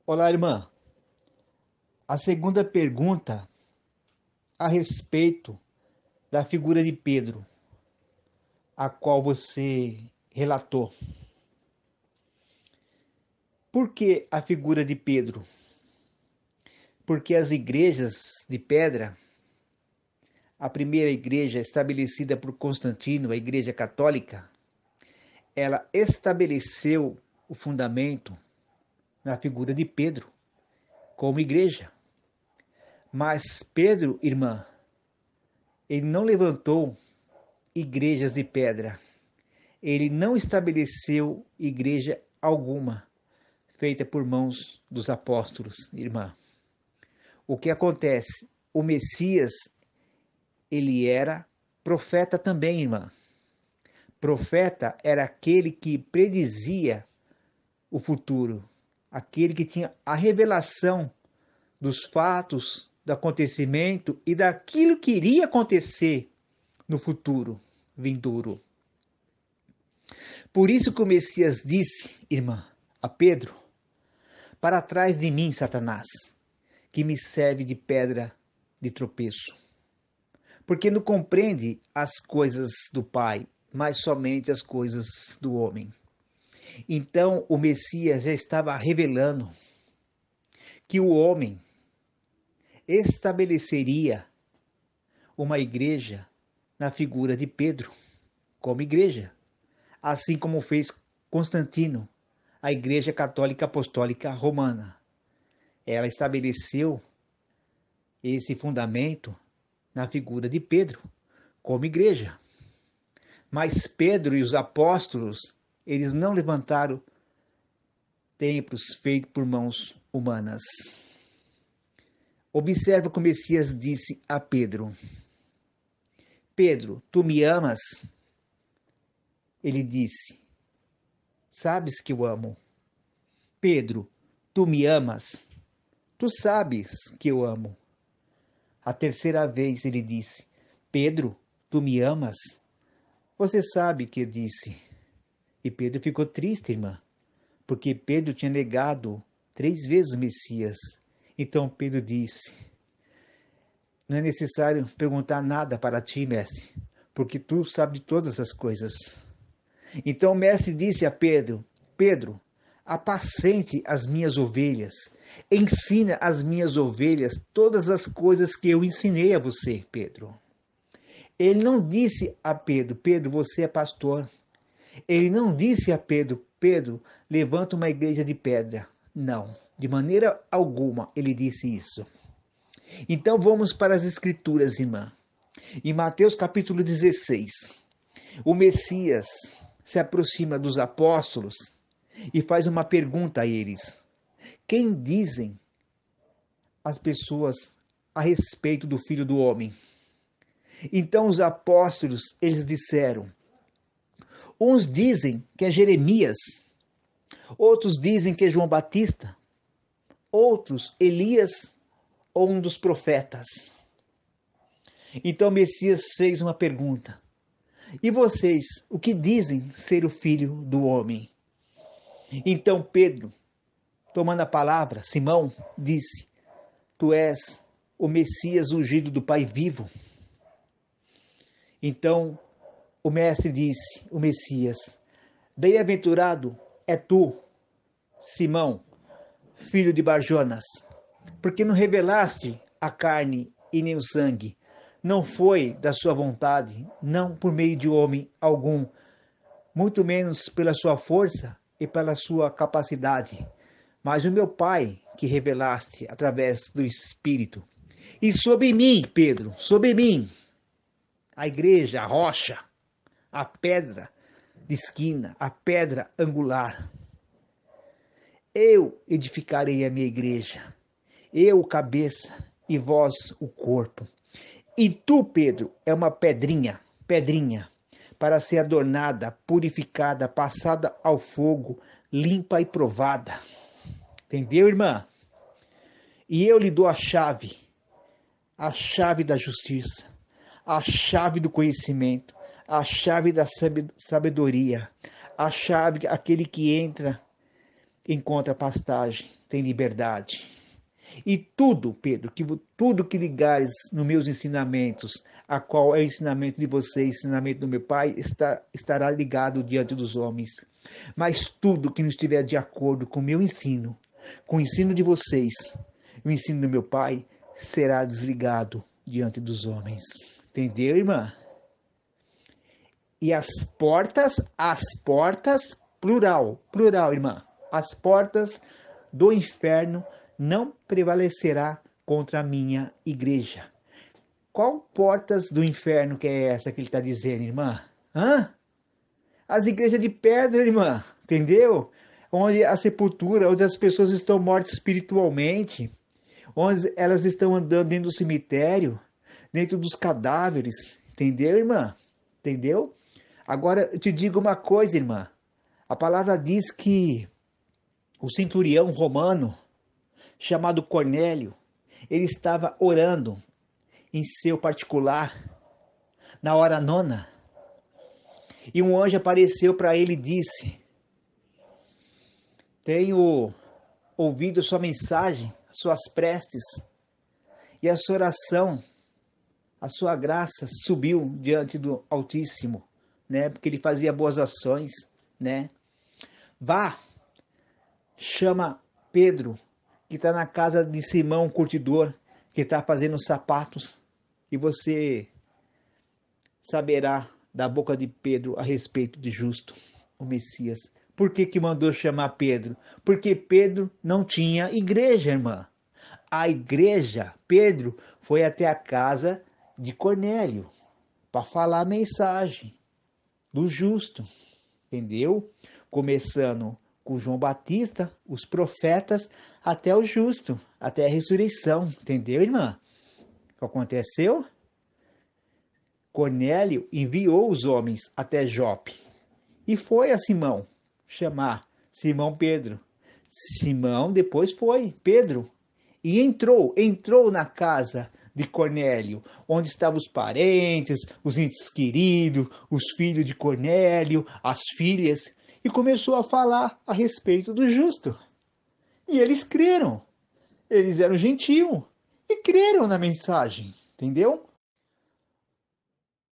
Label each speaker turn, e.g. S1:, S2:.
S1: Olá, irmã. A segunda pergunta a respeito da figura de Pedro, a qual você relatou. Por que a figura de Pedro? Porque as igrejas de pedra, a primeira igreja estabelecida por Constantino, a Igreja Católica, ela estabeleceu o fundamento na figura de Pedro como igreja. Mas Pedro, irmã, ele não levantou igrejas de pedra. Ele não estabeleceu igreja alguma feita por mãos dos apóstolos, irmã. O que acontece? O Messias, ele era profeta também, irmã. Profeta era aquele que predizia o futuro, aquele que tinha a revelação dos fatos, do acontecimento e daquilo que iria acontecer no futuro vindouro. Por isso que o Messias disse, irmã, a Pedro: para trás de mim, Satanás, que me serve de pedra de tropeço. Porque não compreende as coisas do Pai, mas somente as coisas do homem. Então o Messias já estava revelando que o homem estabeleceria uma igreja na figura de Pedro, como igreja, assim como fez Constantino, a Igreja Católica Apostólica Romana. Ela estabeleceu esse fundamento na figura de Pedro, como igreja. Mas Pedro e os apóstolos, eles não levantaram templos feitos por mãos humanas. Observa que o Messias disse a Pedro: Pedro, tu me amas? Ele disse: sabes que eu amo. Pedro, tu me amas? Tu sabes que eu amo. A terceira vez ele disse: Pedro, tu me amas? Você sabe que eu disse. E Pedro ficou triste, irmã, porque Pedro tinha negado 3 vezes o Messias. Então Pedro disse: não é necessário perguntar nada para ti, mestre, porque tu sabes de todas as coisas. Então o mestre disse a Pedro: Pedro, apacente as minhas ovelhas, ensina as minhas ovelhas todas as coisas que eu ensinei a você, Pedro. Ele não disse a Pedro: Pedro, você é pastor. Ele não disse a Pedro: Pedro, levanta uma igreja de pedra. Não, de maneira alguma ele disse isso. Então vamos para as escrituras, irmã. Em Mateus capítulo 16, o Messias se aproxima dos apóstolos e faz uma pergunta a eles: quem dizem as pessoas a respeito do Filho do Homem? Então os apóstolos, eles disseram: uns dizem que é Jeremias, outros dizem que é João Batista, outros Elias ou um dos profetas. Então o Messias fez uma pergunta: e vocês, o que dizem ser o Filho do Homem? Então Pedro, tomando a palavra, Simão, disse: tu és o Messias ungido do Pai vivo. Então o mestre disse, o Messias: bem-aventurado é tu, Simão, filho de Barjonas, porque não revelaste a carne e nem o sangue. Não foi da sua vontade, não por meio de homem algum, muito menos pela sua força e pela sua capacidade, mas o meu Pai que revelaste através do Espírito. E sobre mim, Pedro, sobre mim, a igreja, a rocha, a pedra de esquina, a pedra angular. Eu edificarei a minha igreja, eu o cabeça e vós o corpo. E tu, Pedro, é uma pedrinha, para ser adornada, purificada, passada ao fogo, limpa e provada. Entendeu, irmã? E eu lhe dou a chave da justiça, a chave do conhecimento, a chave da sabedoria, a chave, aquele que entra encontra pastagem, tem liberdade. E tudo, Pedro, tudo que ligares nos meus ensinamentos, a qual é o ensinamento de você, ensinamento do meu Pai, estará ligado diante dos homens. Mas tudo que não estiver de acordo com o meu ensino, com o ensino de vocês, o ensino do meu Pai, será desligado diante dos homens. Entendeu, irmã? E as portas, plural, irmã, as portas do inferno não prevalecerá contra a minha igreja. Qual portas do inferno que é essa que ele está dizendo, irmã? Hã? As igrejas de pedra, irmã, entendeu? Onde a sepultura, onde as pessoas estão mortas espiritualmente, onde elas estão andando dentro do cemitério, dentro dos cadáveres, entendeu, irmã? Entendeu? Agora, eu te digo uma coisa, irmã. A palavra diz que o centurião romano, chamado Cornélio, ele estava orando em seu particular, na hora nona, e um anjo apareceu para ele e disse: tenho ouvido sua mensagem, suas preces, e a sua oração, a sua graça subiu diante do Altíssimo, né? Porque ele fazia boas ações, né? Vá, chama Pedro, que está na casa de Simão, curtidor, que está fazendo sapatos, e você saberá da boca de Pedro a respeito de Justo, o Messias. Por que mandou chamar Pedro? Porque Pedro não tinha igreja, irmã. A igreja, Pedro, foi até a casa de Cornélio para falar a mensagem do justo, entendeu? Começando com João Batista, os profetas, até o justo, até a ressurreição, entendeu, irmã? O que aconteceu? Cornélio enviou os homens até Jope e foi a Simão chamar Simão Pedro. Simão depois foi Pedro e entrou na casa de Cornélio, onde estavam os parentes, os entes queridos, os filhos de Cornélio, as filhas, e começou a falar a respeito do justo. E eles creram. Eles eram gentios e creram na mensagem, entendeu?